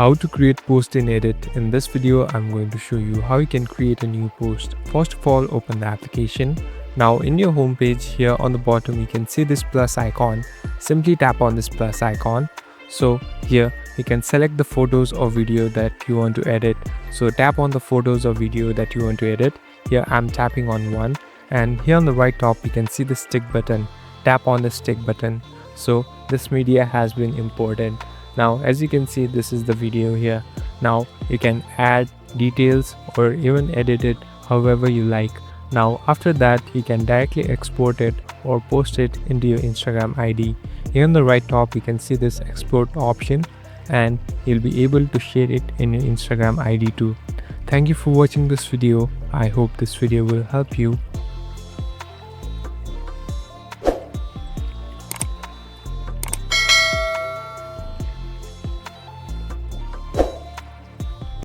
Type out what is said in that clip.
How to create post in Edit. In this video, I'm going to show you how you can create a new post. First of all, open the application. Now in your home page, here on the bottom, you can see this plus icon. Simply tap on this plus icon. So here you can select the photos or video that you want to edit. So tap on the photos or video that you want to edit. Here I'm tapping on one, and here on the right top you can see the stick button. Tap on the stick button. So this media has been imported. Now as you can see, this is the video here. Now you can add details or even edit it however you like. Now after that, you can directly export it or post it into your Instagram ID. Here on the right top you can see this export option, and you'll be able to share it in your Instagram ID too. Thank you for watching this video. I hope this video will help you.